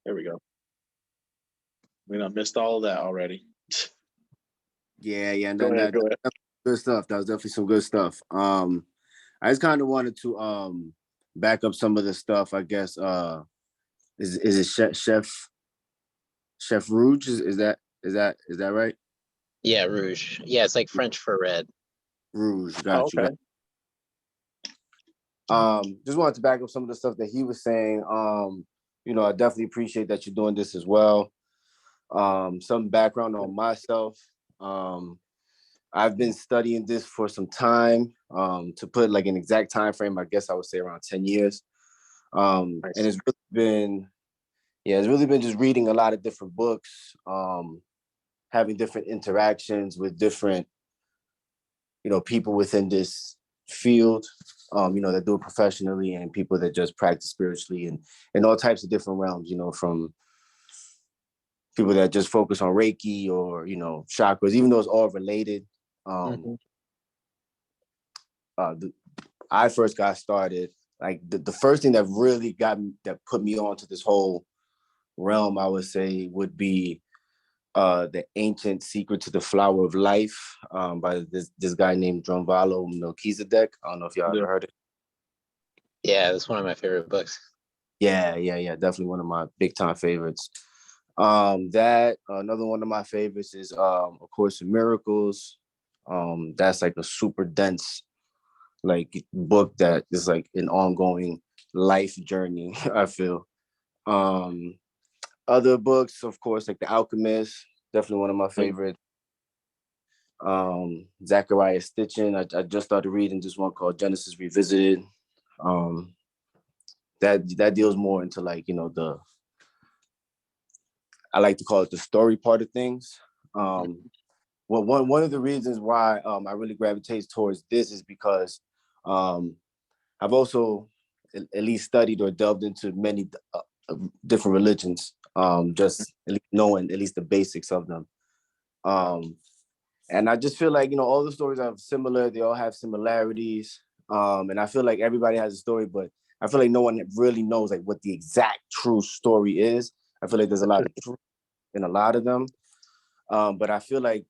There we go. We done missed all of that already. Yeah, and Go then ahead. Go ahead. good stuff. That was definitely some good stuff. I just kind of wanted to back up some of the stuff. I guess is it Chef Rouge? Is that right? Yeah, rouge. Yeah, it's like French for red. Rouge. Oh, Got you. okay. Just wanted to back up some of the stuff that he was saying. I definitely appreciate that you're doing this as well. Some background on myself. I've been studying this for some time. To put like an exact time frame, I guess I would say around 10 years. Nice. And it's really been just reading a lot of different books, having different interactions with different, people within this field, that do it professionally, and people that just practice spiritually, and all types of different realms, from people that just focus on Reiki or, chakras, even though it's all related. Mhm. I first got started, like the first thing that put me onto this whole realm, I would say, would be the Ancient Secret to the Flower of Life, by this guy named Drunvalo Melchizedek. I don't know if y'all Yeah. ever heard it. Yeah, that's one of my favorite books. Yeah, definitely one of my big time favorites. That another one of my favorites is A Course in Miracles. That's like a super dense like book that is like an ongoing life journey. I feel. Other books, of course, like The Alchemist, definitely one of my favorites. Zachariah Stitchin. I just started reading this one called Genesis Revisited. Um, that deals more into like, I like to call it the story part of things. Well, one of the reasons why I really gravitate towards this is because I've also at least studied or delved into many different religions, just at least knowing at least the basics of them. And I just feel like, all the stories are similar. They all have similarities. And I feel like everybody has a story, but I feel like no one really knows like what the exact true story is. I feel like there's a lot of truth in a lot of them. But I feel like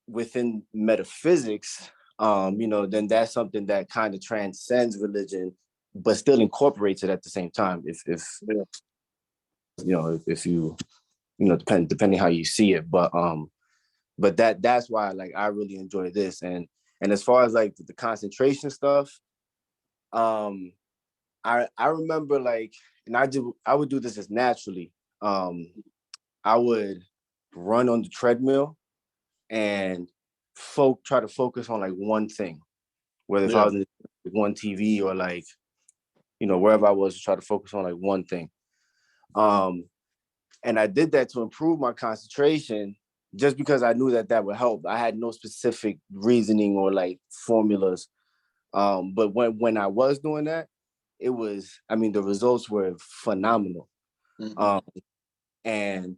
within metaphysics, then that's something that kind of transcends religion, but still incorporates it at the same time. Yeah. If you, depending how you see it, but that's why like I really enjoy this. And as far as like the concentration stuff, I remember like, and I would do this just naturally. I would run on the treadmill and try to focus on like one thing, whether if I Yeah. was in one TV or like, wherever I was, to try to focus on like one thing. And I did that to improve my concentration just because I knew that would help. I had no specific reasoning or like formulas. But when I was doing that, the results were phenomenal. Mhm. And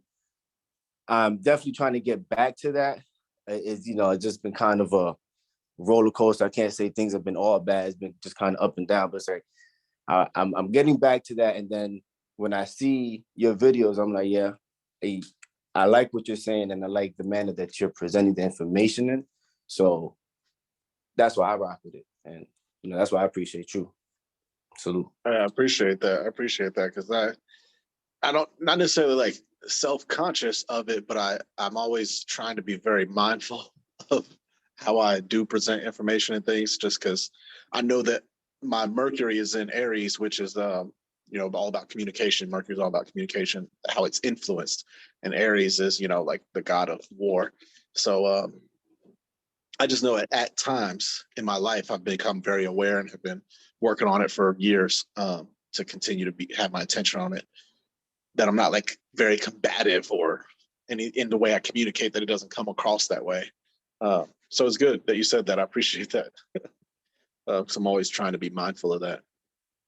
I'm definitely trying to get back to that. It's just been kind of a roller coaster. I can't say things have been all bad. It's been just kind of up and down, but it's like I'm getting back to that. And then when I see your videos, I'm like, yeah, I like what you're saying, and I like the manner that you're presenting the information in. So that's why I rock with it, and that's why I appreciate you. Salute. I appreciate that. I appreciate that because I don't not necessarily like self-conscious of it, but I'm always trying to be very mindful of how I do present information and things, just because I know that my Mercury is in Aries, which is all about communication. Mercury is all about communication, how it's influenced, and Aries is like the god of war. So I just know at times in my life I've become very aware and have been working on it for years, to continue to have my attention on it, that I'm not like very combative or in the way I communicate, that it doesn't come across that way. So it's good that you said that. I appreciate that. 'Cause I'm always trying to be mindful of that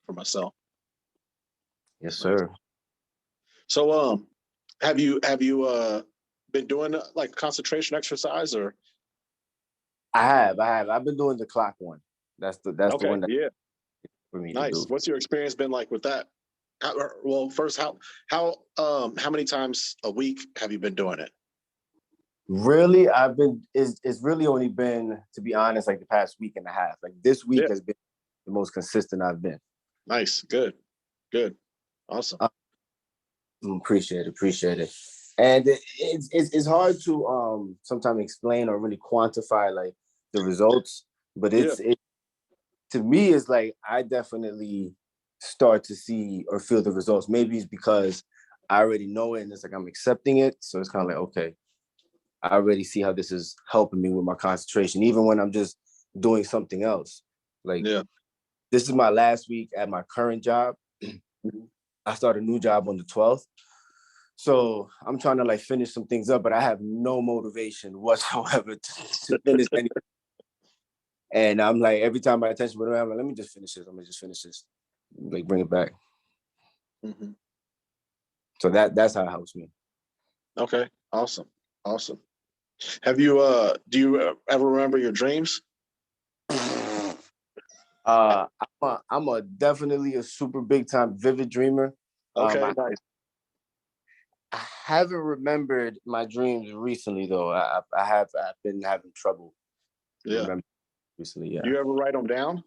for myself. Yes, sir. So have you been doing like concentration exercise or? I've been doing the clock one. That's the Okay, one that yeah, for me to nice. do. What's your experience been like with that? Well, first, how many times a week have you been doing it? Really, it's really only been, to be honest, like the past week and a half. Like this week Yeah. has been the most consistent I've been. Nice. Good. Good. Awesome. Appreciate it. And it's hard to sometimes explain or really quantify like the results, but Yeah. it to me is like I definitely start to see or feel the results. Maybe it's because I already know it and it's like I'm accepting it. So it's kind of like, okay, I already see how this is helping me with my concentration, even when I'm just doing something else. Like Yeah. this is my last week at my current job. I start a new job on the 12th. So I'm trying to like finish some things up, but I have no motivation whatsoever to finish anything. And I'm like, every time my attention went around, I'm like, let me just finish this. I'm gonna just finish this, like bring it back. Mm-hmm. So that's how it helps me. Okay. Awesome. Awesome. Have you do you ever remember your dreams? I'm a definitely a super big time vivid dreamer. Okay, nice. I haven't remembered my dreams recently though. I've been having trouble Yeah. remembering recently. Yeah, Do you ever write them down?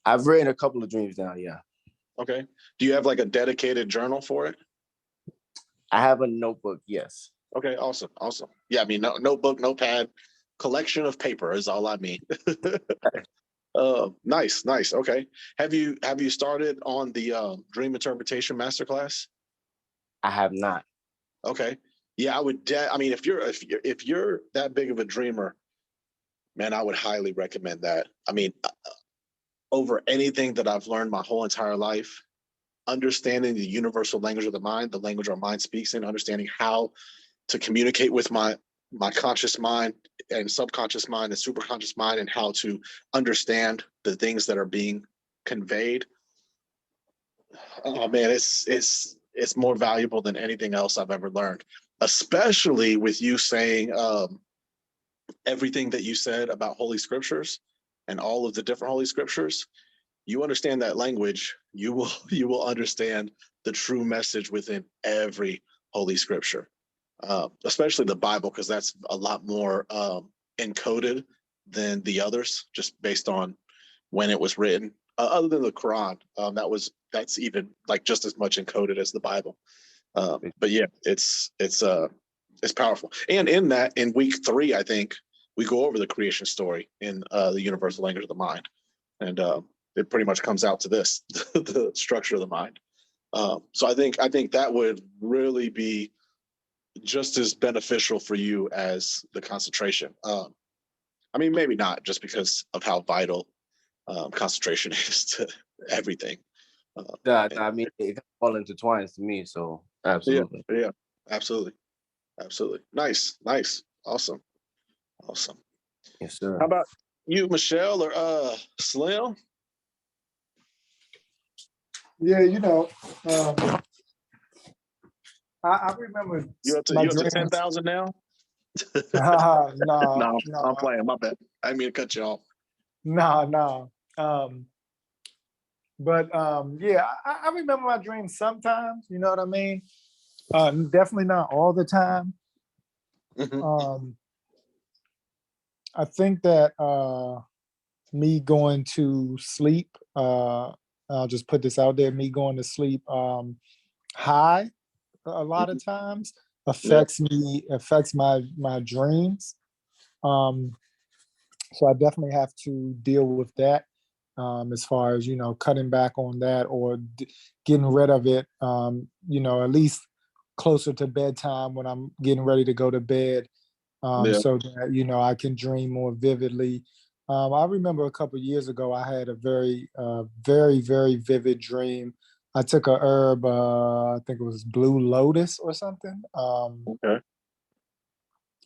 I've written a couple of dreams down. Yeah, Okay. Do you have like a dedicated journal for it? I have a notebook. Yes. Okay, awesome, awesome. Yeah, I mean, no, notebook, notepad, collection of paper is all I mean. Nice, nice. Okay. Have you started on the dream interpretation masterclass? I have not. Okay. Yeah, I would. I mean, if you're that big of a dreamer, man, I would highly recommend that. I mean, over anything that I've learned my whole entire life, understanding the universal language of the mind, the language our mind speaks in, understanding how to communicate with my conscious mind and subconscious mind and superconscious mind, and how to understand the things that are being conveyed. Oh man, it's more valuable than anything else I've ever learned, especially with you saying everything that you said about holy scriptures and all of the different holy scriptures. You understand that language, you will understand the true message within every holy scripture, especially the Bible, because that's a lot more encoded than the others, just based on when it was written. Other than the Quran, that's even like just as much encoded as the Bible. But yeah, it's powerful. And in that, in week 3, I think we go over the creation story in the universal language of the mind, and it pretty much comes out to this: the structure of the mind. So I think that would really be just as beneficial for you as the concentration. I mean, maybe not, just because of how vital concentration is to everything. Yeah, And I mean, it all intertwines to me. So yeah, absolutely. yeah, absolutely, absolutely. Nice, nice, awesome, awesome. Yes, How sir. about you, Michelle, or Slim? Yeah, um, I remember You up to my you up to ten dreams. thousand now? No, No, I'm no, playing. My bad. I didn't mean to cut you off. no, no. But yeah, I remember my dreams sometimes. You know what I mean? Definitely not all the time. Hmm. Um, I think that me going to sleep. I'll just put this out there. Me going to sleep high a lot Hmm. of times Yeah, affects my dreams. Um, so I definitely have to deal with that, as far as cutting back on that or getting rid of it. At least closer to bedtime when I'm getting ready to go to bed, yeah, so that I can dream more vividly. I remember a couple years ago I had a very very vivid dream. I took a herb, I think it was blue lotus or something, okay,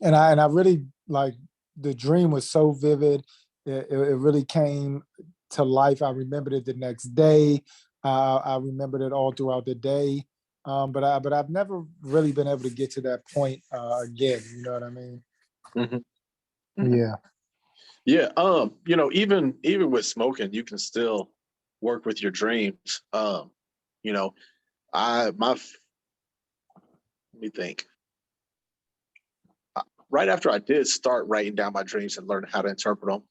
and I really like the dream was so vivid. It really came to life. I remembered it the next day. I remembered it all throughout the day. But I've never really been able to get to that point again. You know what I mean? hmm, hmm. Yeah. Yeah. Even with smoking, you can still work with your dreams. You know, let me think. Right after I did start writing down my dreams and learning how to interpret them,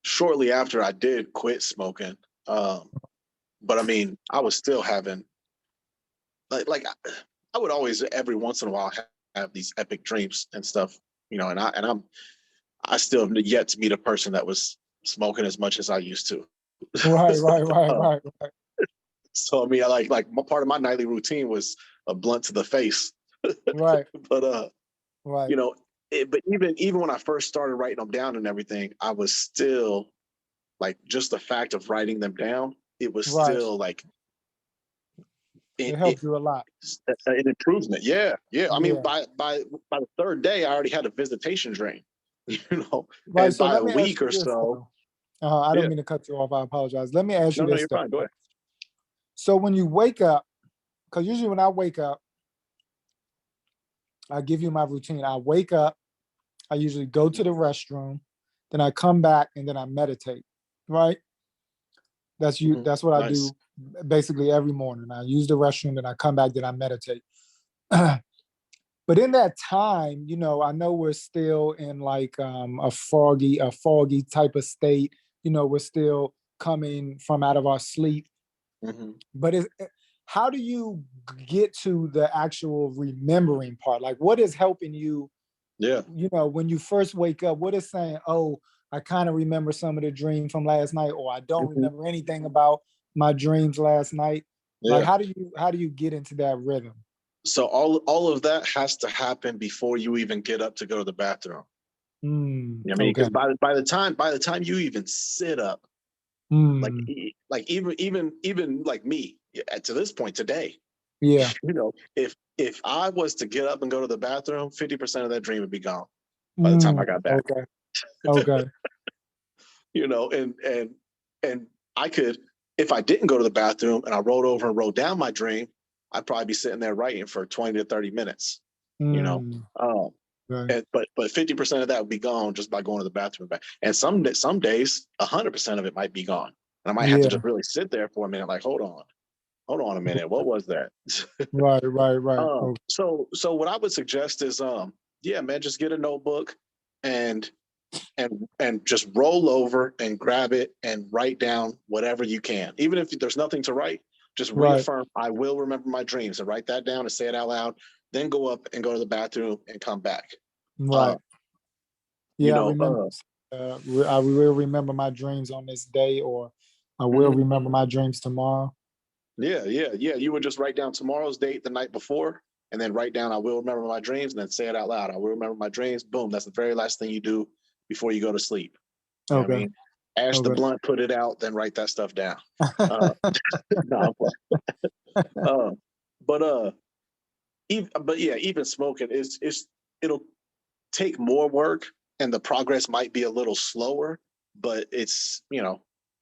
shortly after I did quit smoking. But I mean, I was still having like I would always every once in a while have these epic dreams and stuff, you know, and I still have yet to meet a person that was smoking as much as I used to. Right, right, right, Um, right, right, so I mean, I like part of my nightly routine was a blunt to the face. right, But right, you know, but even when I first started writing them down and everything, I was still like just the fact of writing them down. It was right. still like It it helped you a lot. an improvement. Yeah, yeah. I mean, Yeah. by the third day, I already had a visitation dream. You know, Right. and So by let a me ask week you or this so, though. I don't yeah. mean to cut you off. I apologize. Let me ask you No, this you're though. fine. Go ahead. So when you wake up, because usually when I wake up, I give you my routine. I wake up, I usually go to the restroom, then I come back and then I meditate. Right? Mhm. That's what I Nice. do basically every morning. I use the restroom, then I come back, then I meditate. But in that time, I know we're still in like a foggy type of state. We're still coming from out of our sleep. Hmm. But how do you get to the actual remembering part? Like, what is helping you? Yeah. When you first wake up, what is saying? Oh, I kind of remember some of the dream from last night, or I don't Hmm. remember anything about my dreams last night. Like, Yeah. how do you get into that rhythm? So all of that has to happen before you even get up to go to the bathroom. I mean, Okay. because by the time you even sit up, like Mm, like even like me to this point today, yeah. if I was to get up and go to the bathroom, 50% of that dream would be gone by the time I Mm, got back. okay. Okay. And I could, if I didn't go to the bathroom and I rolled over and wrote down my dream, I'd probably be sitting there writing for 20 to 30 minutes, you know. Mm, Um, right. but 50% of that would be gone just by going to the bathroom back. And some days 100% of it might be gone. And I might have to Yeah. just really sit there for a minute, like, hold on a minute, what was that? Right. Right. Right. Okay. So what I would suggest is yeah, man, just get a notebook and and just roll over and grab it and write down whatever you can. Even if there's nothing to write, just Right. reaffirm, I will remember my dreams, and write that down and say it out loud. Then go up and go to the bathroom and come back. Uh, Right. you Yeah. I know, remember. I will remember my dreams on this day, or I will mhm. remember my dreams tomorrow. Yeah, yeah, yeah. You would just write down tomorrow's date the night before, and then write down, I will remember my dreams, and then say it out loud. I will remember my dreams. Boom. That's the very last thing you do before you go to sleep. You know what I Okay. mean? Ash the Okay. blunt, put it out, then write that stuff down. Uh, no, uh, but but yeah, even smoking is it'll take more work, and the progress might be a little slower, but it's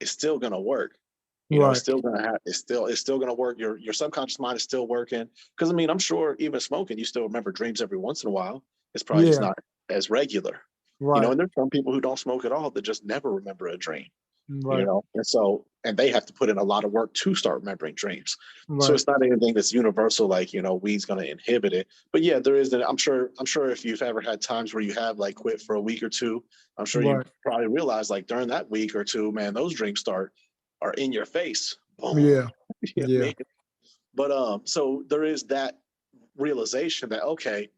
still gonna work. It's Right. still gonna have it's still gonna work. Your subconscious mind is still working. Because I mean, I'm sure even smoking, you still remember dreams every once in a while. It's probably just Yeah. not as regular. Right. And there's some people who don't smoke at all that just never remember a dream. Right. And they have to put in a lot of work to start remembering dreams. So Right. it's not anything that's universal, like, weed's going to inhibit it. But yeah, there is I'm sure if you've ever had times where you have like quit for a week or two, I'm sure you Right. probably realize, like, during that week or two, man, those dreams are in your face. Boom. Yeah. You know what I Yeah. mean? But so there is that realization that, okay,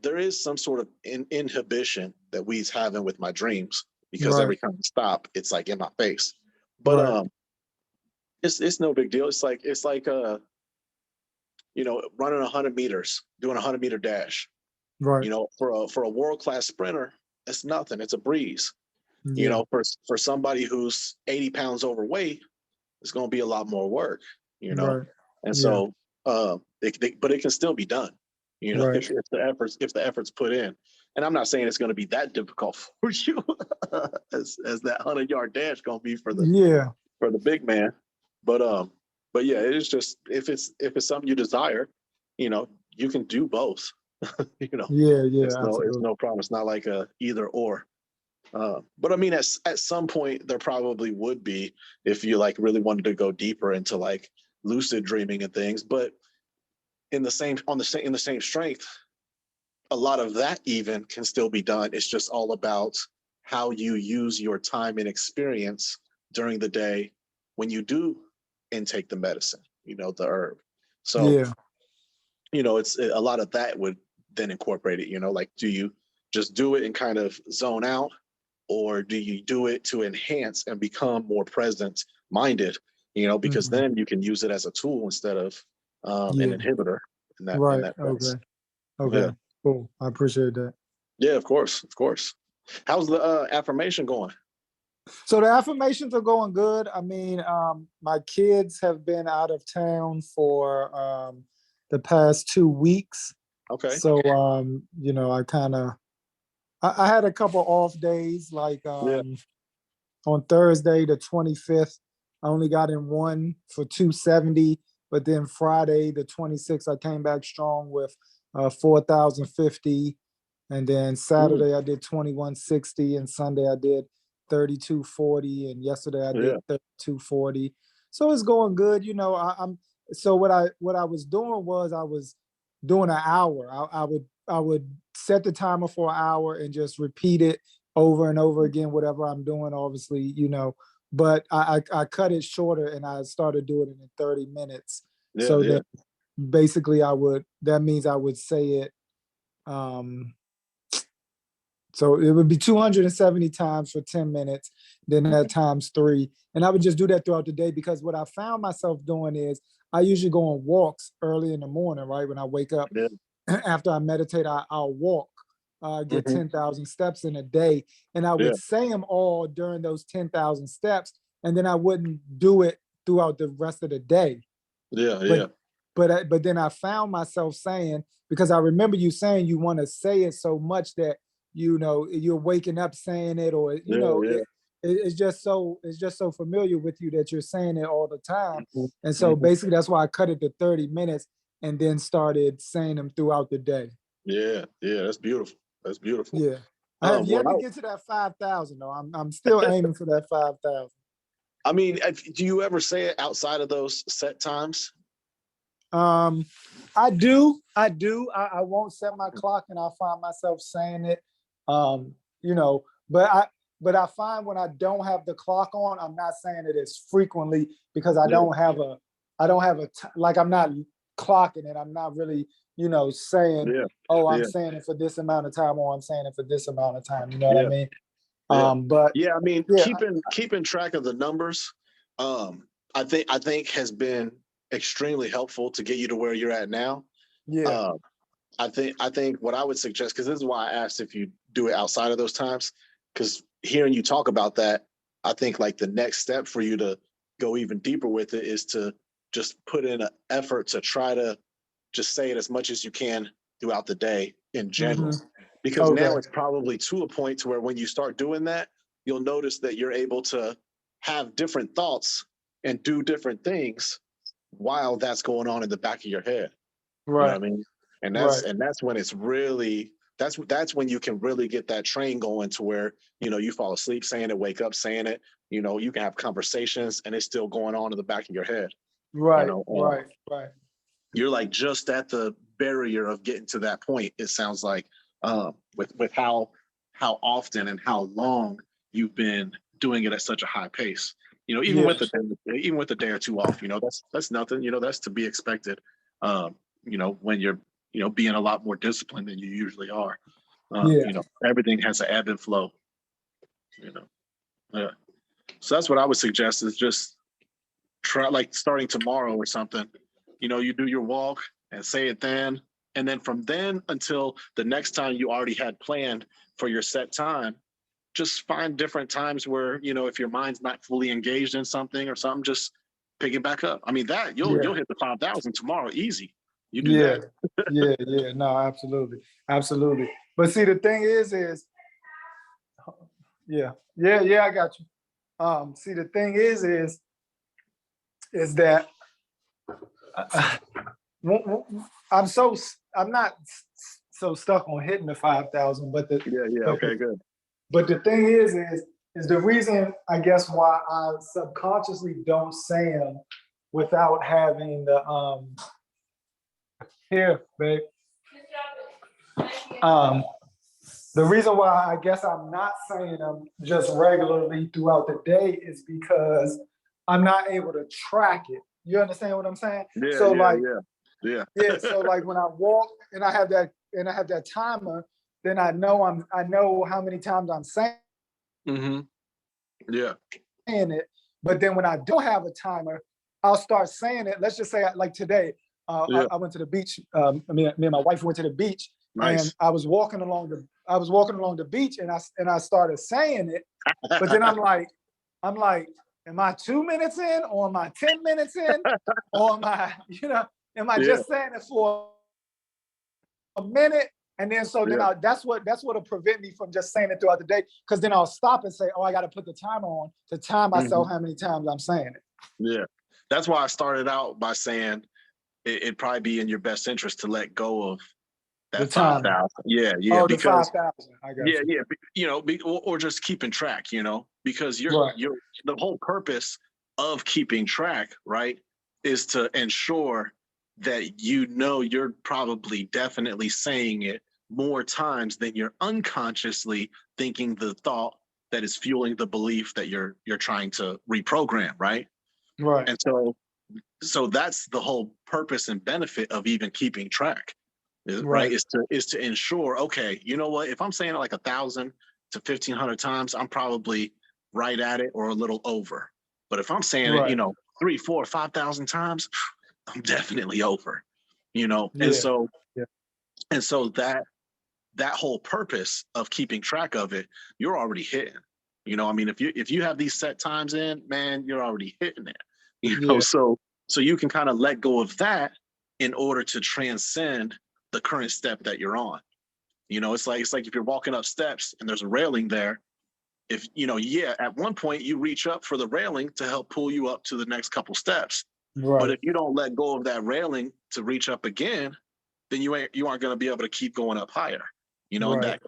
there is some sort of inhibition that weed's having with my dreams, because Right. every time I stop, it's like in my face. But Right. it's no big deal. It's like running 100 meters, doing a 100-meter dash. Right. For a world class sprinter, it's nothing. It's a breeze. Yeah. For somebody who's 80 pounds overweight, it's going to be a lot more work. You know, Right. and Yeah. so but it can still be done. Right. If the efforts put in. And I'm not saying it's going to be that difficult for you as that 100-yard dash going to be for the Yeah. for the big man. But yeah, it's just, if it's something you desire, you can do both. you know, Yeah. Yeah. it's Absolutely. no problem. It's not like a either or. But I mean, at some point there probably would be, if you like really wanted to go deeper into like lucid dreaming and things. But in the same strength, a lot of that even can still be done. It's just all about how you use your time and experience during the day when you do intake the medicine, the herb. So, Yeah. it's a lot of that would then incorporate it, like, do you just do it and kind of zone out, or do you do it to enhance and become more present minded, because Mhm. then you can use it as a tool instead of an Yeah. inhibitor in that Right. sense. Okay. Okay. Yeah. Cool. I appreciate that. Yeah, of course. Of course. How's the affirmation going? So the affirmations are going good. I mean, my kids have been out of town for the past 2 weeks. Okay. So I had a couple off days, like Yeah. on Thursday, the 25th, I only got in one for 270, but then Friday, the 26th, I came back strong with 4,050. And then Saturday I did 2160, and Sunday I did 3240, and yesterday I did Yeah. 3240. So it's going good. I'm so what I was doing was I was doing an hour. I would set the timer for an hour and just repeat it over and over again, whatever I'm doing, obviously, but I cut it shorter and I started doing it in 30 minutes. Yeah. So Yeah. then basically that means I would say it, so it would be 270 times for 10 minutes, then that times 3. And I would just do that throughout the day, because what I found myself doing is I usually go on walks early in the morning, right? When I wake up, Yeah. after I meditate, I'll walk, get Mhm. 10,000 steps in a day. And I Yeah. would say them all during those 10,000 steps. And then I wouldn't do it throughout the rest of the day. Yeah. Yeah. But then I found myself saying, because I remember you saying you want to say it so much that you're waking up saying it, or Yeah. Yeah. it's just so familiar with you that you're saying it all the time. Mhm. And so Mhm. basically that's why I cut it to 30 minutes and then started saying them throughout the day. Yeah. Yeah. That's beautiful. That's beautiful. Yeah. I have Well, yet to get to that 5,000 though. I'm still aiming for that 5,000. I mean, do you ever say it outside of those set times? I do. I won't set my clock and I find myself saying it. Um, you know, but I find when I don't have the clock on, I'm not saying it as frequently, because I Yeah. don't have like, I'm not clocking it. I'm not really, saying, Yeah. oh, I'm Yeah. saying it for this amount of time, or I'm saying it for this amount of time. You know what I Yeah. mean? Yeah. But Yeah. I mean, yeah, keeping track of the numbers, I think has been extremely helpful to get you to where you're at now. yeah. Um, I think what I would suggest, because this is why I asked if you do it outside of those times, because hearing you talk about that, I think like the next step for you to go even deeper with it is to just put in an effort to try to just say it as much as you can throughout the day in general. Mhm. Because now Okay. it's probably to a point to where when you start doing that, you'll notice that you're able to have different thoughts and do different things while that's going on in the back of your head. You know Right. what I mean? And that's Right. and that's when it's really that's when you can really get that train going to where you fall asleep saying it, wake up saying it. You can have conversations and it's still going on in the back of your head. You Right. know, Right. Right. you're like just at the barrier of getting to that point. It sounds like with how often and how long you've been doing it at such a high pace. Even Yeah. with the day or two off, that's nothing. That's to be expected. Um, when you're being a lot more disciplined than you usually are. Yeah. Everything has an ebb and flow. You know, yeah. So that's what I would suggest is just try like starting tomorrow or something. You do your walk and say it then. And then from then until the next time you already had planned for your set time, just find different times where, if your mind's not fully engaged in something or something, just pick it back up. I mean, that you'll Yeah. hit the 5,000 tomorrow. Easy. You do Yeah. that. Yeah. No, absolutely. Absolutely. But see, the thing is, yeah, I got you. See, the thing is that I'm not so stuck on hitting the 5,000, Yeah. Yeah. but Okay, good. the thing is the reason, I guess, why I subconsciously don't say them without having here, babe. The reason why I guess I'm not saying them just regularly throughout the day is because I'm not able to track it. You understand what I'm saying? Yeah, So yeah, like, yeah. yeah. So like when I walk and I have that timer, then I know how many times I'm saying Mm-hmm. Yeah. it. But then when I don't have a timer, I'll start saying it. Let's just say like today, Yeah. I went to the beach. Me and my wife went to the beach, and Nice. I was walking along the beach, and I started saying it. But then I'm like, am I 2 minutes in, or am I 10 minutes in, or am I Yeah. just saying it for a minute? And then Yeah. that's what'll prevent me from just saying it throughout the day. Because then I'll stop and say, oh, I got to put the timer on to time myself how many times I'm saying it. Yeah. That's why I started out by saying it'd probably be in your best interest to let go of The that time. 5,000. Yeah, yeah. Oh, the Because 5,000. I got yeah, you. yeah. Or just keeping track, because Right. the whole purpose of keeping track, right, is to ensure that you're probably definitely saying it more times than you're unconsciously thinking the thought that is fueling the belief that you're trying to reprogram, right? Right. And so that's the whole purpose and benefit of even keeping track, right? Right. Is to ensure, okay, you know what? If I'm saying it like 1,000 to 1,500 times, I'm probably right at it or a little over. But if I'm saying it, Right. 3, 4, 5,000 times, I'm definitely over. And Yeah. so Yeah. that whole purpose of keeping track of it, you're already hitting. I mean, if you have these set times in, man, you're already hitting it. Yeah. So you can kind of let go of that in order to transcend the current step that you're on. It's like if you're walking up steps and there's a railing there, if at one point you reach up for the railing to help pull you up to the next couple steps. Right. But if you don't let go of that railing to reach up again, then you aren't going to be able to keep going up higher. And Right.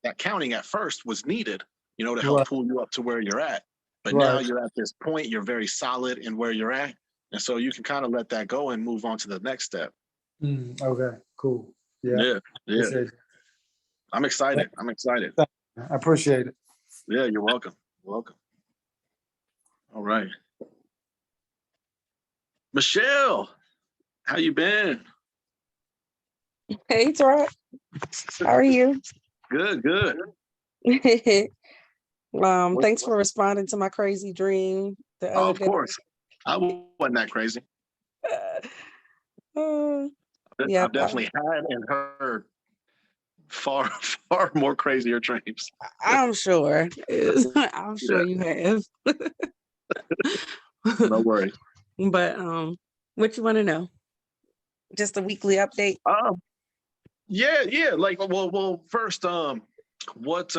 that counting at first was needed, to help Right. pull you up to where you're at. But now Right. you're at this point, you're very solid in where you're at. And so you can kind of let that go and move on to the next step. Okay, cool. Yeah. Yeah. Yeah. Appreciate it. I'm excited. I'm excited. I appreciate it. Yeah, you're welcome. You're welcome. All right. Michelle, how you been? Hey, Tarak. How are you? Good, good. Thanks for responding to my crazy dream the Oh, other of day. course. I wasn't that crazy. Yeah, I've definitely had and heard far, far more crazier dreams. I'm sure. I'm sure you have. No worries. But what you want to know? Just a weekly update. Yeah. Like, well, first, what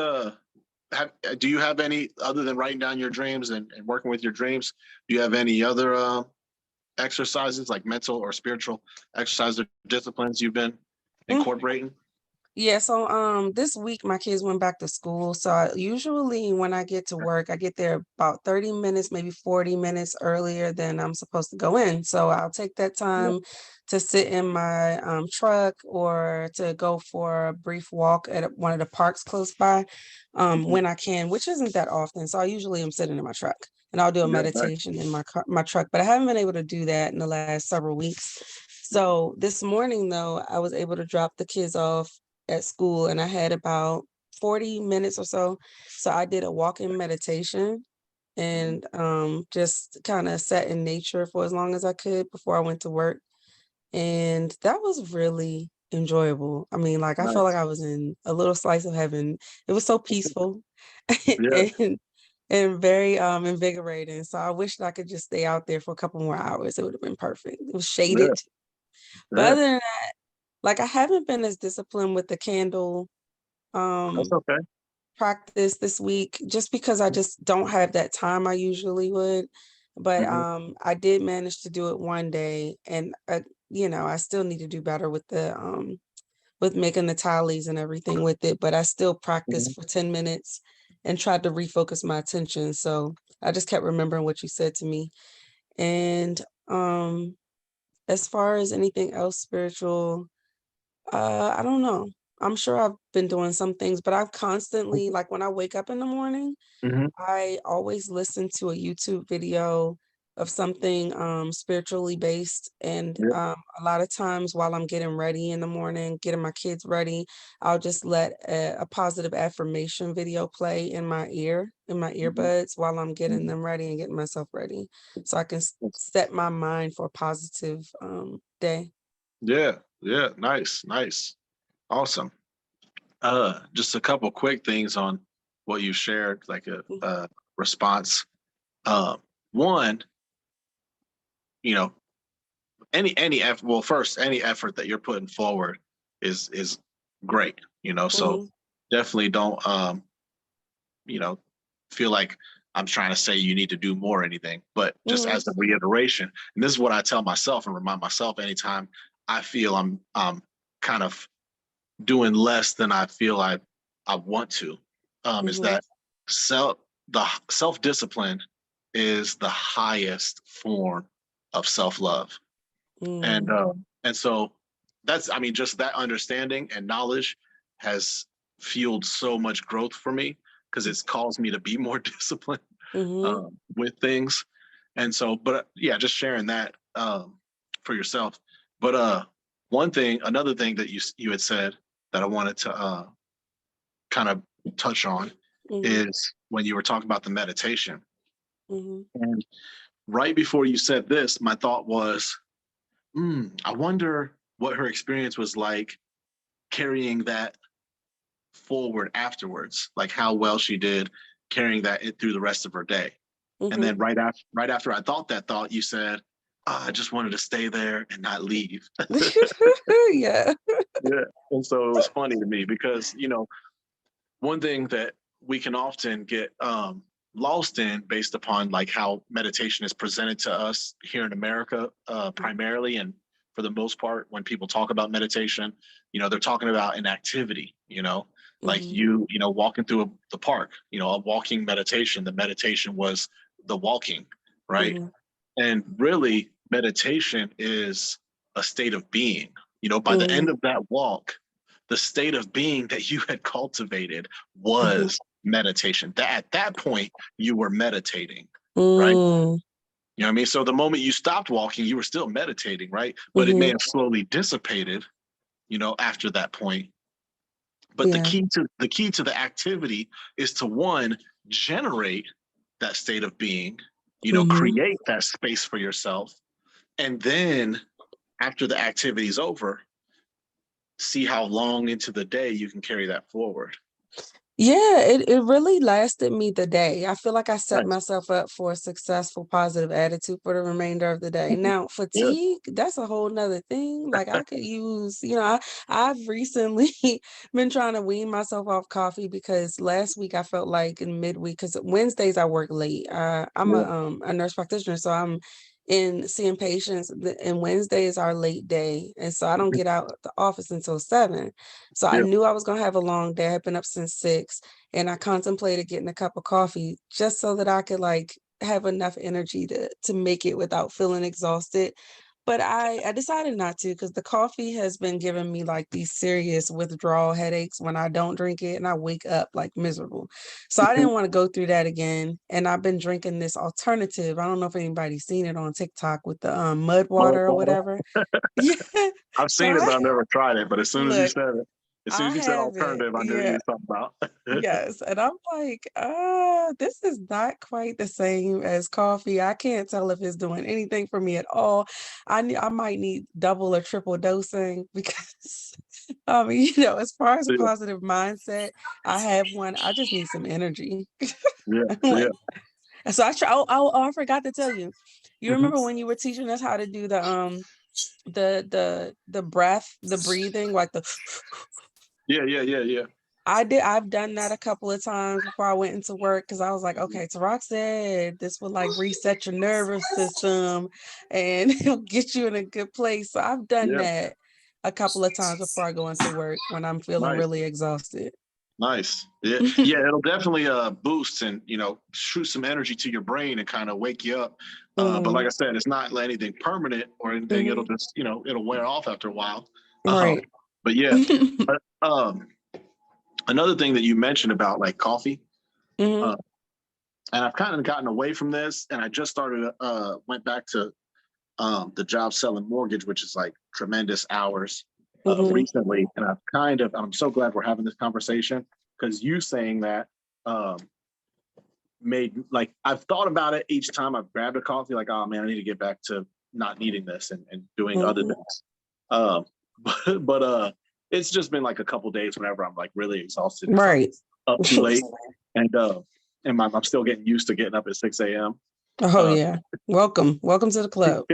do you have any other than writing down your dreams and working with your dreams? Do you have any other exercises like mental or spiritual exercise or disciplines you've been incorporating? Yeah, so this week my kids went back to school. So usually when I get to work, I get there about 30 minutes, maybe 40 minutes earlier than I'm supposed to go in. So I'll take that time to sit in my truck or to go for a brief walk at one of the parks close by when I can, which isn't that often. So I usually am sitting in my truck and I'll do a meditation in my truck, but I haven't been able to do that in the last several weeks. So this morning though, I was able to drop the kids off at school and I had about 40 minutes or so. So I did a walk-in meditation and just kind of sat in nature for as long as I could before I went to work. And that was really enjoyable. I mean, like I felt like I was in a little slice of heaven. It was so peaceful Yeah. and very invigorating. So I wish that I could just stay out there for a couple more hours. It would have been perfect. It was shaded. But other than that, like I haven't been as disciplined with the candle That's okay. practice this week just because I just don't have that time I usually would. But I did manage to do it one day and I still need to do better with the with making the tallies and everything with it, but I still practiced for 10 minutes and tried to refocus my attention. So I just kept remembering what you said to me. And As far as anything else spiritual, I don't know. I'm sure I've been doing some things, but I've constantly, like when I wake up in the morning, Mhm. I always listen to a YouTube video of something spiritually based. And Yeah. a lot of times while I'm getting ready in the morning, getting my kids ready, I'll just let a positive affirmation video play in my Mhm. earbuds while I'm getting Mhm. them ready and getting myself ready. So I can set my mind for a positive day. Yeah, yeah, nice, nice, awesome. Just a couple quick things on what you shared, like a response. One, you know, any effort. Well, first, any effort that you're putting forward is great. So Mm-hmm. definitely don't you know, feel like I'm trying to say you need to do more or anything, but just Mm-hmm. as a reiteration, and this is what I tell myself and remind myself anytime I feel I'm kind of doing less than I feel I want to, is Mm-hmm. that self the self discipline is the highest form of self love, and Mm-hmm. uh, and so that's, I mean, just that understanding and knowledge has fueled so much growth for me because it's caused me to be more disciplined Mm-hmm. with things, and so, but yeah, just sharing that for yourself. But another thing that you had said that I wanted to kind of touch on Mm-hmm. is when you were talking about the meditation. Mm-hmm. And right before you said this, my thought was, I wonder what her experience was like carrying that forward afterwards, like how well she did carrying that through the rest of her day. And Mm-hmm. then right after I thought that thought, you said, I just wanted to stay there and not leave. Yeah. Yeah. And so it was funny to me because, one thing that we can often get lost in based upon like how meditation is presented to us here in America, primarily, and for the most part, when people talk about meditation, they're talking about an activity, like Mm-hmm. walking through the park, a walking meditation. The meditation was the walking, right? Mm-hmm. And really, meditation is a state of being. By the Mm-hmm. end of that walk, the state of being that you had cultivated Mm-hmm. was meditation. That at that point, you were meditating, right? Mm-hmm. You know what I mean? So the moment you stopped walking, you were still meditating, right? But it may Mm-hmm. have slowly dissipated, after that point. But the Yeah. key to the activity is to, one, generate that state of being, Mm-hmm. create that space for yourself, and then after the activity is over, see how long into the day you can carry that forward. Yeah, it really lasted me the day. I feel like I set Nice. myself up for a successful, positive attitude for the remainder of the day. Now, Yeah. fatigue, that's a whole nother thing. Like I could use, I've recently been trying to wean myself off coffee because last week I felt like in midweek, because Wednesdays I work late. I'm Yeah. a nurse practitioner, so I'm in seeing patients, and Wednesday is our late day. And so I don't get out of the office until 7. So I Yeah. knew I was going to have a long day. I've been up since 6, and I contemplated getting a cup of coffee just so that I could like have enough energy to make it without feeling exhausted. But I decided not to, because the coffee has been giving me like these serious withdrawal headaches when I don't drink it, and I wake up like miserable. So I didn't want to go through that again. And I've been drinking this alternative. I don't know if anybody's seen it on TikTok with the mud water or Water. whatever. Yeah. I've So seen it, I but I've never tried it. But as soon as you look, said it, as soon I as you said have it. alternative, I knew you Yeah. was talking about. Yes. And I'm like, this is not quite the same as coffee. I can't tell if it's doing anything for me at all. I might need double or triple dosing because as far as a Yeah. positive mindset, I have one. I just need some energy. Yeah. Yeah. Like, so I try. Oh, I forgot to tell you. You Mhm. remember when you were teaching us how to do the breath, the breathing, like the Yeah. Yeah. Yeah. Yeah. I've done that a couple of times before I went into work, because I was like, okay, Tarak said this will like reset your nervous system and it'll get you in a good place. So I've done Yeah. that a couple of times before I go into work when I'm feeling Nice. really exhausted. Nice. Yeah. Yeah. It'll definitely boost and, shoot some energy to your brain and kind of wake you up. But like I said, it's not anything permanent or anything. It'll just, it'll wear off after a while. Right. But yeah. But, another thing that you mentioned about like coffee, Mhm. and I've kind of gotten away from this, and I just started went back to the job selling mortgage, which is like tremendous hours Mhm. recently. And I'm so glad we're having this conversation because you saying that um, made like, I've thought about it each time I've grabbed a coffee, like, oh man, I need to get back to not needing this and doing other Mhm. things. Um, but it's just been like a couple days whenever I'm like really exhausted because I'm Right. up too late and I'm still getting used to getting up at 6 a.m. Oh Uh, yeah. Welcome to the club.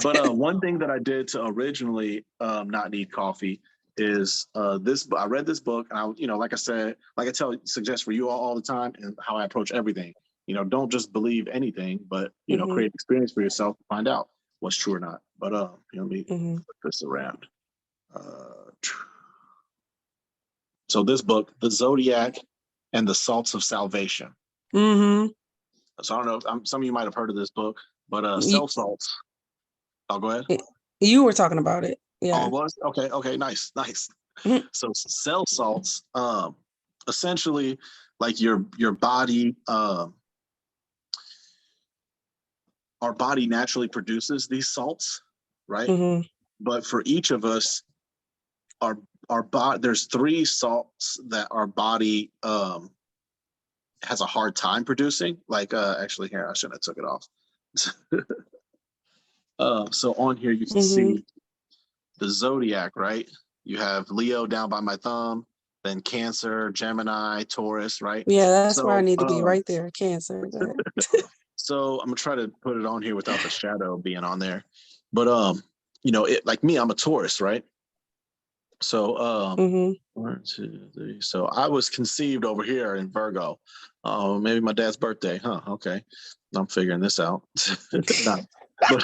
But one thing that I did to originally not need coffee is this. I read this book, and like I said, like I suggest for you all the time, and how I approach everything. Don't just believe anything, but Mhm. create experience for yourself to find out what's true or not. But let me Mhm. flip this around. So this book, The Zodiac and the Salts of Salvation. Mhm. So I don't know. Some of you might have heard of this book, but You, cell salts. Oh, go ahead. you were talking about it. Oh, Yeah. it was? Okay, nice. Mhm. So cell salts, essentially like your body, our body naturally produces these salts, right? Mhm. But for each of us, our our body, there's three salts that our body has a hard time producing. Like actually here, I shouldn't have took it off. So on here you can Mhm. see the zodiac, right? You have Leo down by my thumb, then Cancer, Gemini, Taurus, right? Yeah, that's where I So, need to be right there. Cancer. Go ahead. so I'm gonna try to put it on here without the shadow being on there. But it like me, I'm a Taurus, right? So Mhm. 1, 2, 3. So I was conceived over here in Virgo. Oh, maybe my dad's birthday, huh? Okay, I'm figuring this out. Nah. But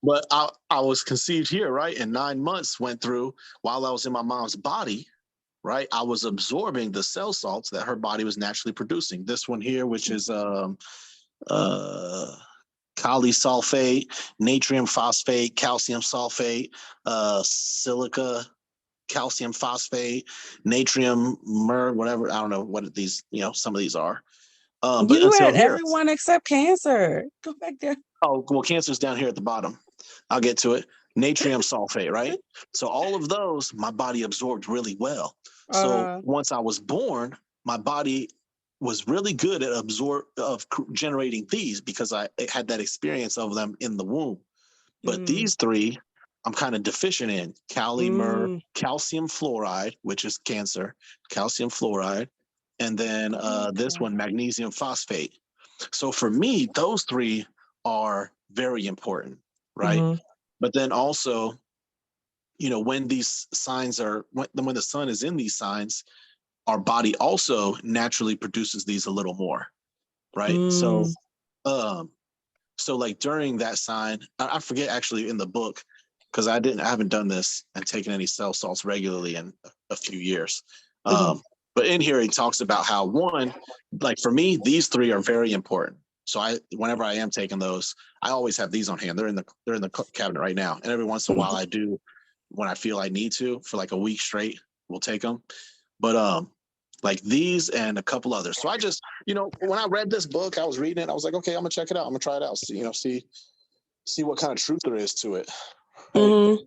But I was conceived here, right? And 9 months went through while I was in my mom's body, right? I was absorbing the cell salts that her body was naturally producing. This one here, which is uh, kali sulfate, natrium phosphate, calcium sulfate, silica, calcium phosphate, natrium mer, whatever. I don't know what these, some of these are. But You until had here, everyone except Cancer. Go back there. oh, well, cancer's down here at the bottom. I'll get to it. Natrium sulfate, right? So all of those, my body absorbed really well. So Uh. once I was born, my body was really good at generating these because I had that experience of them in the womb. But Mm. these three, I'm kind of deficient in: Mm. calcium fluoride, which is cancer, calcium fluoride, and then this Okay. one, magnesium phosphate. So for me, those three are very important, right? Mhm. But then also, when these signs are when the sun is in these signs, our body also naturally produces these a little more, right? So, Mm. um, so like during that sign, I forget actually in the book because I haven't done this and taken any cell salts regularly in a few years. Mhm. But in here, he talks about how one, like for me, these three are very important. So whenever I am taking those, I always have these on hand. They're in the cabinet right now. And every once in a while, I do when I feel I need to for like a week straight. We'll take them. But like these and a couple others. So I just, when I read this book, I was reading it. I was like, okay, I'm gonna check it out. I'm gonna try it out. See what kind of truth there is to it. Right. Mhm.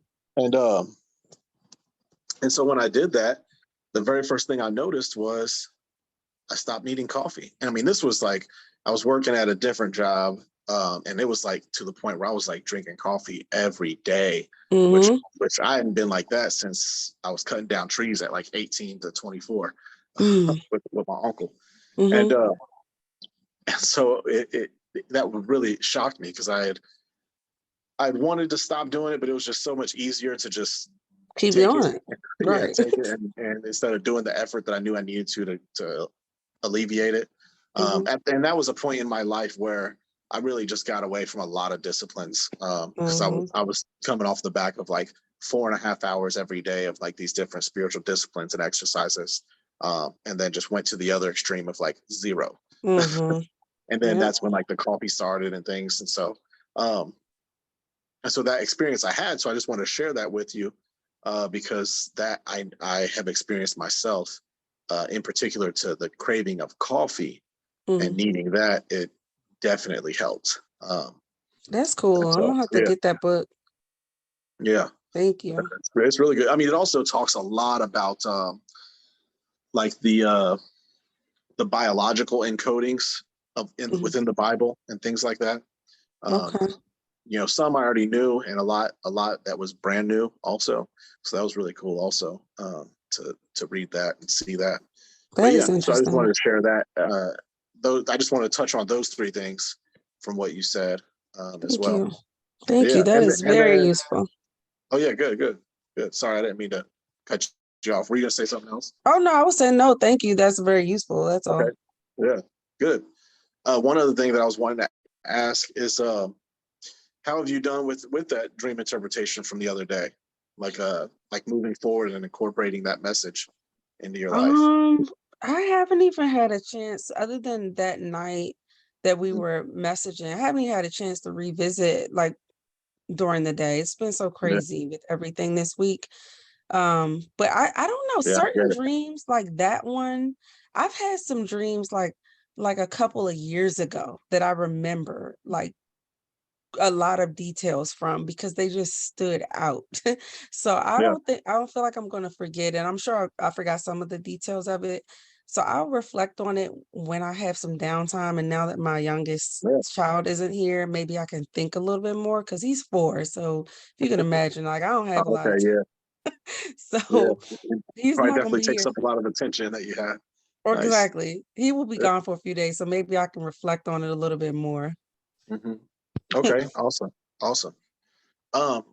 And so when I did that, the very first thing I noticed was I stopped needing coffee. And I mean, this was like I was working at a different job, and it was like to the point where I was like drinking coffee every day, which Mhm. which I hadn't been like that since I was cutting down trees at like 18 to 24 Mm. with my uncle. And Mhm. so it that really shocked me because I'd wanted to stop doing it, but it was just so much easier to just Keep take it. going. Yeah, Right. take it, and instead of doing the effort that I knew I needed to alleviate it. Mhm. And that was a point in my life where I really just got away from a lot of disciplines because Mhm. I was coming off the back of like 4.5 hours every day of like these different spiritual disciplines and exercises. And then just went to the other extreme of like 0. Mm-hmm. And then Yeah. that's when like the coffee started and things. And so that experience I had, so I just want to share that with you, because that I have experienced myself, in particular to the craving of coffee and Mm. needing that. It definitely helped. That's cool. I'm So gonna have to get that book. yeah, Thank you. it's really good. I mean, it also talks a lot about like the biological encodings of Mhm. within the Bible and things like that. Okay. Some I already knew, and a lot that was brand new also. So that was really cool also, to read that and see that. But That is yeah, so I just interesting. wanted to share that. I just want to touch on those 3 things from what you said, as Thank well. you. Thank you. Yeah, That is and very then useful. oh yeah, good. Sorry, I didn't mean to cut you off. Were you gonna say something else? Oh no, I was saying no, thank you. That's very useful. That's all. Okay. Yeah, good. One other thing that I was wanting to ask is, how have you done with that dream interpretation from the other day? Like moving forward and incorporating that message into your life. I haven't even had a chance, other than that night that we Mhm. were messaging. I haven't had a chance to revisit like during the day. It's been so Yeah, crazy with everything this week. But I don't know, yeah, I certain get it. dreams like that one, I've had some dreams like a couple of years ago that I remember like a lot of details from because they just stood out. So Yeah, I don't feel like I'm going to forget it. I'm sure I forgot some of the details of it. So I'll reflect on it when I have some downtime. And now that my youngest yeah. child isn't here, maybe I can think a little bit more because he's 4. So if you can imagine, like I don't have a Oh, lot of okay, yeah, time. yeah. So It he's probably not going to definitely be here. takes up a lot of attention that you had. Or Nice. exactly. He will be Yeah. gone for a few days. So maybe I can reflect on it a little bit more. Hmm. Okay, awesome.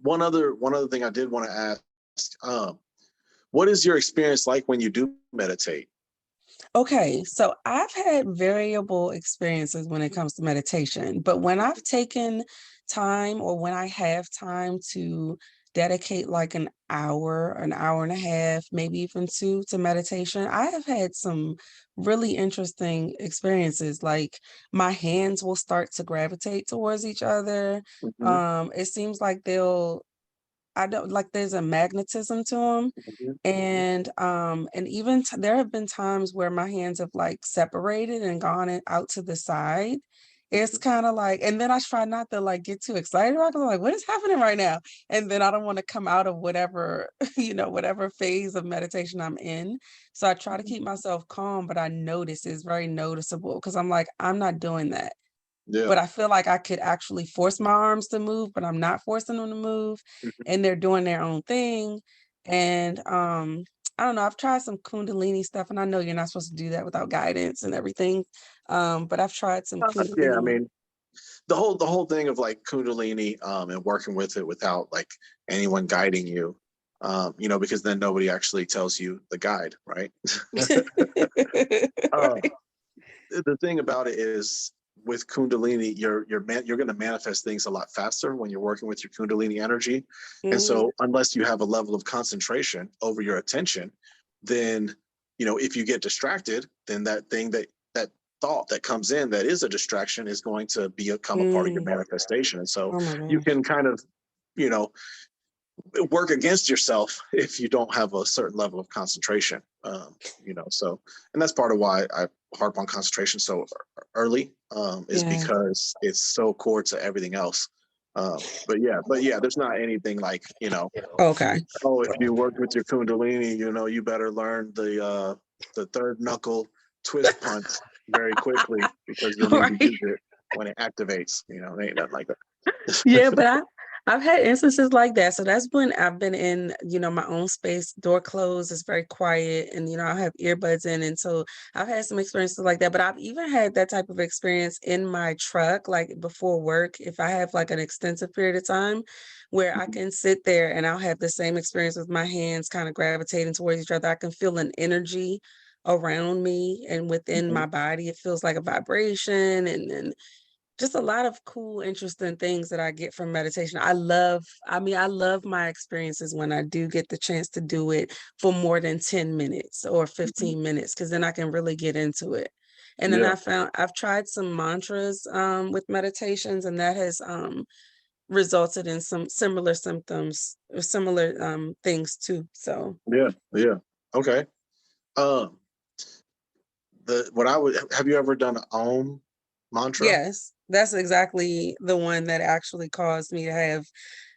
One other thing I did want to ask. What is your experience like when you do meditate? Okay, so I've had variable experiences when it comes to meditation, but when I've taken time or when I have time to dedicate like an hour and a half, maybe even 2 to meditation, I have had some really interesting experiences. Like my hands will start to gravitate towards each other. Hmm. It seems like I don't like there's a magnetism to them. Hmm. And even there have been times where my hands have like separated and gone out to the side. It's kind of like, and then I try not to like get too excited about it, 'cause I'm like, what is happening right now? And then I don't want to come out of whatever, whatever phase of meditation I'm in. So I try to keep myself calm, but I notice it's very noticeable because I'm like, I'm not doing that. Yeah. But I feel like I could actually force my arms to move, but I'm not forcing them to move, Mhm. and they're doing their own thing. And I don't know, I've tried some Kundalini stuff, and I know you're not supposed to do that without guidance and everything. But I've tried some Yeah, I Kundalini. mean, the whole thing of like Kundalini, and working with it without like anyone guiding you, because then nobody actually tells you the guide, right? uh, Right. the thing about it is with Kundalini, you're going to manifest things a lot faster when you're working with your Kundalini energy. And Mhm, so unless you have a level of concentration over your attention, then if you get distracted, then that thing that thought that comes in that is a distraction is going to become a part of your mm. manifestation. And so Oh my you gosh. can kind of you know work against yourself if you don't have a certain level of concentration. So, and that's part of why I harp on concentration so early, is Yeah. because it's so core to everything else. But yeah, there's not anything like, Okay. oh, if you work with your Kundalini, you better learn the third knuckle twist punch very quickly because you'll need to Right. use it when it activates. It ain't nothing like Yeah, that. but I've had instances like that. So that's when I've been in, my own space, door closed, it's very quiet, and I have earbuds in. And so I've had some experiences like that. But I've even had that type of experience in my truck, like before work, if I have like an extensive period of time where I can sit there and I'll have the same experience with my hands kind of gravitating towards each other. I can feel an energy around me and within Mhm. my body. It feels like a vibration and just a lot of cool, interesting things that I get from meditation. I love my experiences when I do get the chance to do it for more than 10 minutes or Mhm. 15 minutes, because then I can really get into it. And then Yeah, I've tried some mantras with meditations, and that has resulted in some similar symptoms or similar things too. So yeah, yeah. Okay. Um, the what I would have you ever done an Om mantra? yes, that's exactly the one that actually caused me to have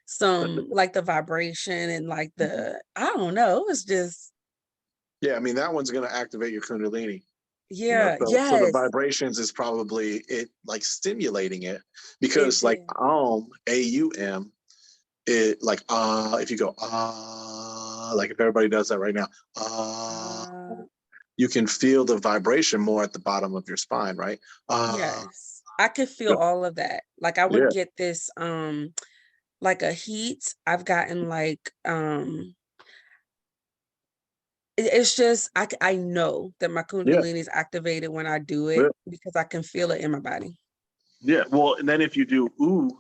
some like the vibration and like I don't know, it was just Yeah, I mean that one's going to activate your Kundalini. yeah, So the yes, vibrations is probably it like stimulating it it because like did. AUM, it like if you go like if everybody does that right now, Uh, you can feel the vibration more at the bottom of your spine, right? yes. I could feel all of that. Like I would Yeah, get this like a heat. I've gotten like it's just I know that my yeah, kundalini is activated when I do yeah, it because I can feel it in my body. yeah. Well, and then if you do ooh,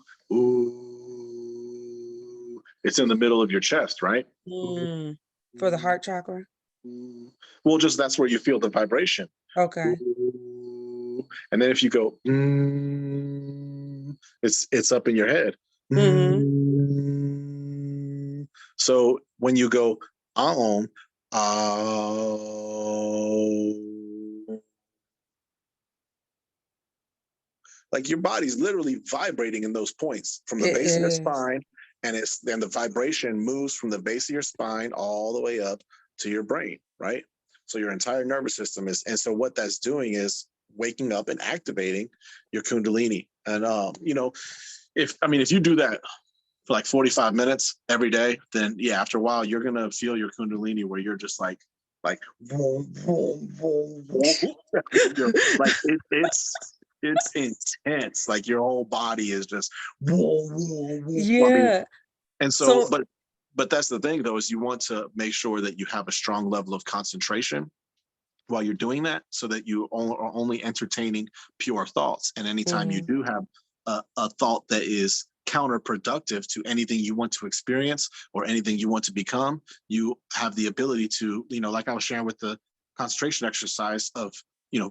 it's in the middle of your chest, right? Ooh, Mm, for the heart chakra. ooh. Well, just that's where you feel the vibration. Okay. Ooh. And then if you go, it's up in your head. Hmm. Mm. So when you go, oh, like your body's literally vibrating in those points from the It base of your is. spine, and it's then the vibration moves from the base of your spine all the way up to your brain, right? So your entire nervous system is, and so what that's doing is waking up and activating your kundalini. And if you do that for like 45 minutes every day, then yeah, after a while you're gonna feel your kundalini where you're just like boom, boom, boom, boom. You're like it's intense. Like your whole body is just whoa, whoa, whoa. I mean, Yeah. and so, So but that's the thing though, is you want to make sure that you have a strong level of concentration while you're doing that, so that you are only entertaining pure thoughts. And anytime you mhm, do have a thought that is counterproductive to anything you want to experience or anything you want to become, you have the ability to, like I was sharing with the concentration exercise of,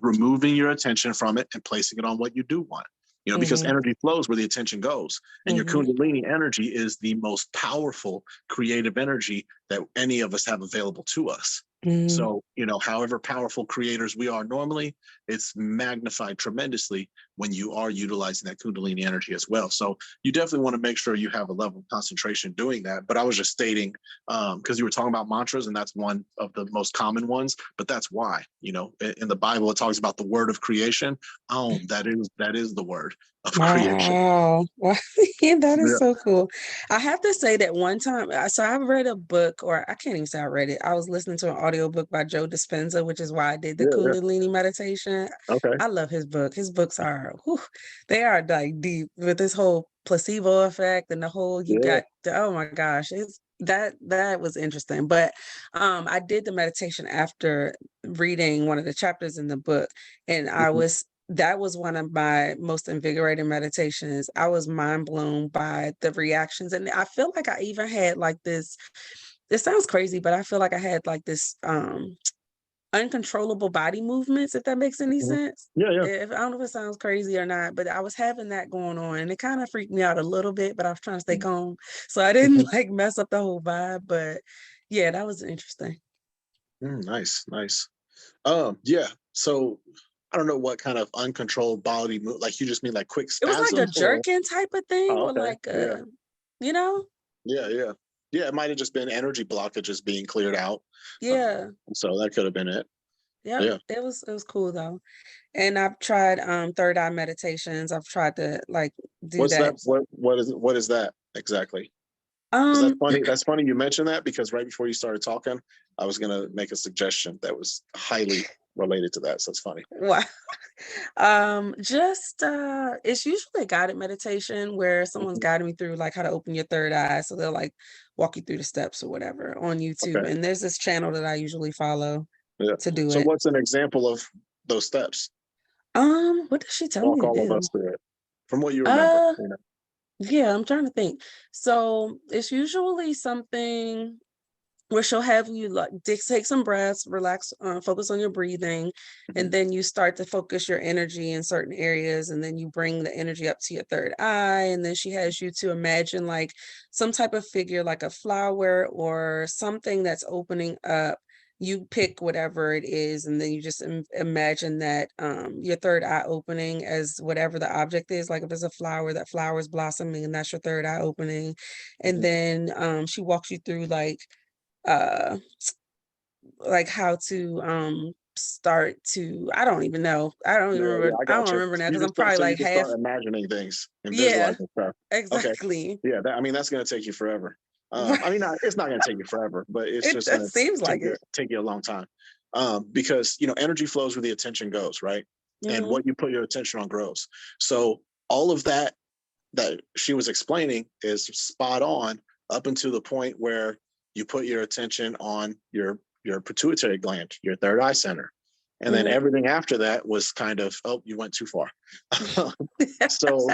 removing your attention from it and placing it on what you do want. Because mhm, energy flows where the attention goes. And your mhm, Kundalini energy is the most powerful creative energy that any of us have available to us. mhm, So, however powerful creators we are normally, it's magnified tremendously when you are utilizing that Kundalini energy as well. So, you definitely want to make sure you have a level of concentration doing that. But I was just stating, because you were talking about mantras, and that's one of the most common ones. But that's why, in the Bible, it talks about the word of creation. That is the word of creation. wow. Wow. Yeah, that is Yeah. so cool. I have to say that one time, so I read a book, or I can't even say I read it. I was listening to an audiobook by Joe Dispenza, which is why I did the Yeah. Yeah. Kundalini meditation. Okay. I love his book. His books are, whew, they are like deep with this whole placebo effect and the whole Yeah. oh my gosh, that was interesting. But I did the meditation after reading one of the chapters in the book, and Mhm. that was one of my most invigorating meditations. I was mind blown by the reactions. And I feel like I even had like it sounds crazy, but I feel like I had like this uncontrollable body movements, if that makes any Mhm. sense. Yeah. Yeah. If I don't know if it sounds crazy or not, but I was having that going on, and it kind of freaked me out a little bit, but I was trying to stay calm. So I didn't like mess up the whole vibe. But yeah, that was interesting. Nice, nice. Yeah. So I don't know what kind of uncontrolled body move. Like you just mean like quick It was like a spasms, or jerking type of thing, oh, or okay, like yeah, you know, yeah, yeah, yeah. It might have just been energy blockages being cleared out. yeah. So that could have been it. Yep, Yeah. it was cool though. And I've tried third eye meditations. I've tried to like do What's that? that. What is that exactly? Because that's Um funny. That's funny you mentioned that, because right before you started talking, I was gonna make a suggestion that was highly related to that. So it's funny. wow. Just it's usually a guided meditation where someone's Mhm. guiding me through like how to open your third eye. So they'll like walk you through the steps or whatever on YouTube. Okay. And there's this channel that I usually follow Yeah. to do So it. what's an example of those steps? What does she tell me Walk to all of do? us through it. from what you remember. Uh, You know? yeah, I'm trying to think. So it's usually something where she'll have you like take some breaths, relax, focus on your breathing, and then you start to focus your energy in certain areas, and then you bring the energy up to your third eye, and then she has you to imagine like some type of figure, like a flower or something that's opening up. You pick whatever it is, and then you just imagine that your third eye opening as whatever the object is. Like if it's a flower, that flower is blossoming, and that's your third eye opening. And Mhm. then she walks you through uh like how to start to I don't even know. I don't even Yeah, yeah, remember. I I don't got you. remember now You because I'm just start, probably so you like just half. start imagining things and Yeah, visualizing stuff. Okay. exactly. Yeah, I mean that's going to take you forever. Right. I mean, it's not going to take you forever, but it's It just going that to seems like take you it. take you a long time. Because energy flows where the attention goes, right? And Hmm. what you put your attention on grows. So all of that she was explaining is spot on up until the point where you put your attention on your pituitary gland, your third eye center. And then Hmm. everything after that was kind of, oh, you went too far. So,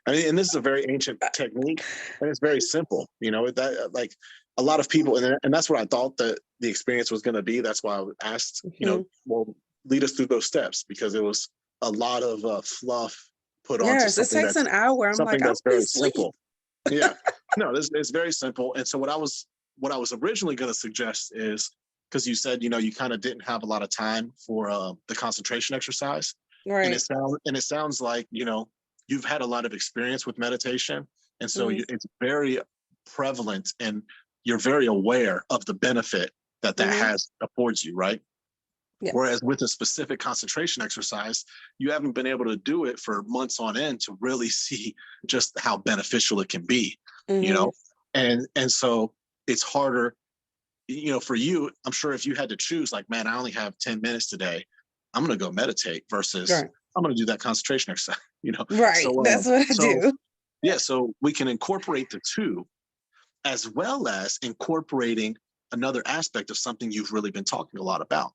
I mean, and this is a very ancient technique and it's very simple, that like a lot of people, and that's what I thought that the experience was going to be. That's why I asked, Hmm. well, lead us through those steps because it was a lot of fluff put onto Yes, it takes an hour. I'm like, something I'll that's be very asleep. simple. Yeah, no, this it's very simple. And so what I was originally going to suggest is because you said you kind of didn't have a lot of time for the concentration exercise, and Right. it sounds like you've had a lot of experience with meditation, and so Mm-hmm. it's very prevalent, and you're very aware of the benefit that Mm-hmm. has affords you, right? Yes. Whereas with a specific concentration exercise, you haven't been able to do it for months on end to really see just how beneficial it can be, you Mm-hmm. know? And so it's harder, for you. I'm sure if you had to choose, like, man, I only have 10 minutes today, I'm gonna go meditate versus Right. I'm gonna do that concentration exercise, you know. Right. So That's what I so do. yeah, so we can incorporate the two as well as incorporating another aspect of something you've really been talking a lot about,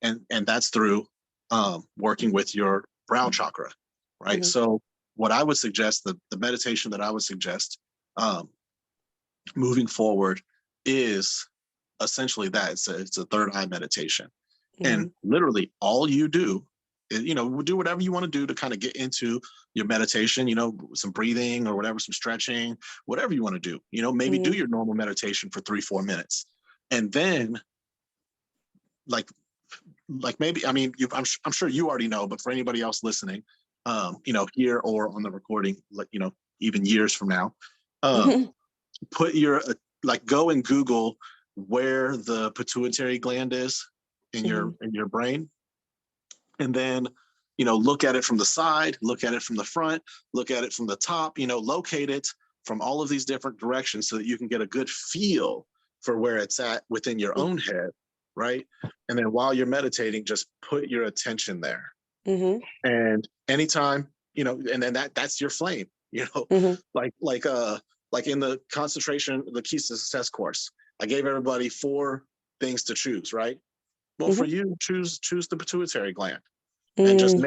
and that's through working with your brow chakra, right? Hmm. So what I would suggest, the meditation that I would suggest um, moving forward is essentially that it's a third eye meditation, Hmm. and literally all you do is, do whatever you want to do to kind of get into your meditation, some breathing or whatever, some stretching, whatever you want to do, maybe do Hmm. your normal meditation for 3-4 minutes. And then like maybe, I mean, I'm sure you already know, but for anybody else listening, here or on the recording, even years from now, um, Hmm. put your go and Google where the pituitary gland is in your Hmm. in your brain, and then look at it from the side, look at it from the front, look at it from the top, locate it from all of these different directions so that you can get a good feel for where it's at within your own head, right? And then while you're meditating, just put your attention there. Hmm. And anytime, and then that's your flame, Hmm. like in the concentration, the keys to success course, I gave everybody 4 things to choose, right? Well, for Hmm. you, choose the pituitary gland, and just Hmm.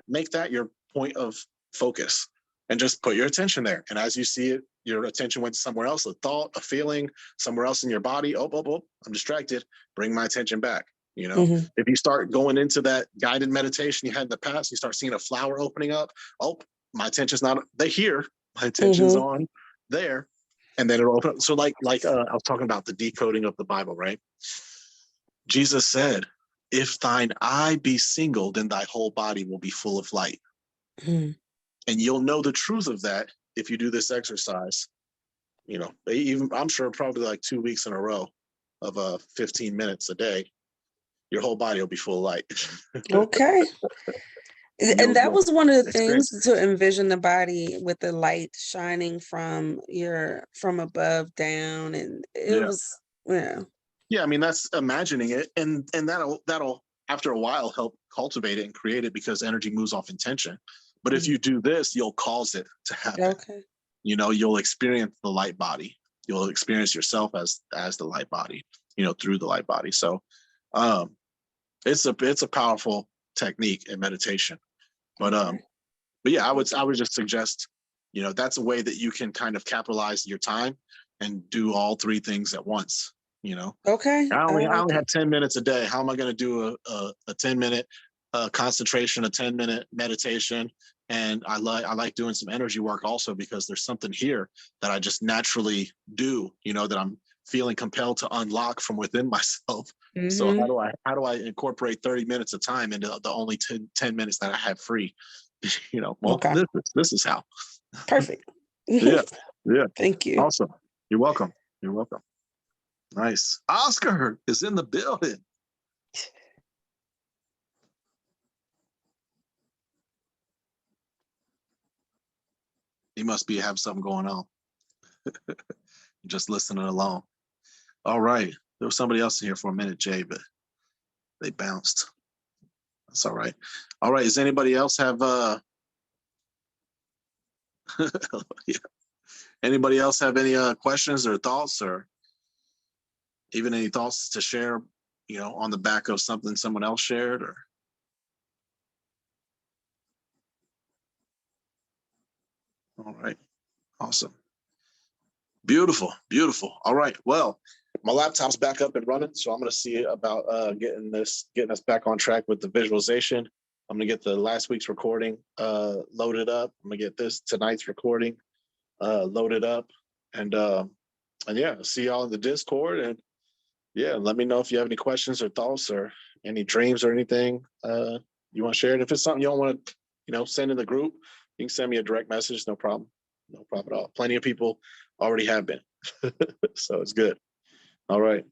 make that your point of focus, and just put your attention there. And as you see it, your attention went somewhere else, a thought, a feeling, somewhere else in your body. Oh, I'm distracted. Bring my attention back. Hmm. If you start going into that guided meditation you had in the past, you start seeing a flower opening up. Oh, my attention's not they here. My attention's Hmm. on there. And then it'll open up. So I was talking about the decoding of the Bible, right? Jesus said, if thine eye be single, then thy whole body will be full of light. Hmm. And you'll know the truth of that if you do this exercise. Even I'm sure probably like 2 weeks in a row of 15 minutes a day, your whole body will be full of light. Okay. And And that you'll was one of the things, experience it. to envision the body with the light shining from above down, and it Yeah. was, yeah. Yeah. I mean, that's imagining it. And that'll after a while help cultivate it and create it because energy moves off intention. But if Mhm. you do this, you'll cause it to happen. Okay. You'll experience the light body. You'll experience yourself as the light body, through the light body. So um it's a powerful technique in meditation. But Okay. But yeah, I would just suggest, you know, that's a way that you can kind of capitalize your time and do all three things at once. You know, Okay, I I only like have it. 10 minutes a day. How am I going to do a 10-minute concentration, a 10-minute meditation? And I like doing some energy work also, because there's something here that I just naturally do, you know, that I'm feeling compelled to unlock from within myself. So Mhm. how do I incorporate 30 minutes of time into the only 10 minutes that I have free? You know, well, Okay, this is how. perfect. Yeah. Yeah. Thank you. Awesome. You're welcome. You're welcome. Nice. Oscar is in the building. He must be have something going on. Just listening along. All right. There was somebody else in here for a minute, Jay, but they bounced. That's all right. All right. Does anybody else have yeah. Anybody else have any questions or thoughts, or even any thoughts to share, you know, on the back of something someone else shared? Or all right. Awesome. Beautiful, beautiful. All right. Well, my laptop's back up and running, so I'm going to see about getting us back on track with the visualization. I'm going to get the last week's recording loaded up. I'm going to get this tonight's recording loaded up, and yeah, see y'all in the Discord. And yeah, let me know if you have any questions or thoughts or any dreams or anything you want to share. And if it's something you don't want to, you know, send in the group, you can send me a direct message. No problem. No problem at all. Plenty of people already have been. So it's good. All right.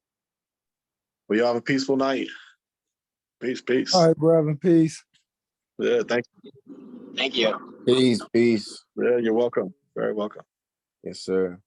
Well, y'all have a peaceful night. Peace, peace. All right, brother. Peace. Yeah, thank Thank you. Peace, peace. you. Yeah, you're welcome. Very welcome. Yes, sir.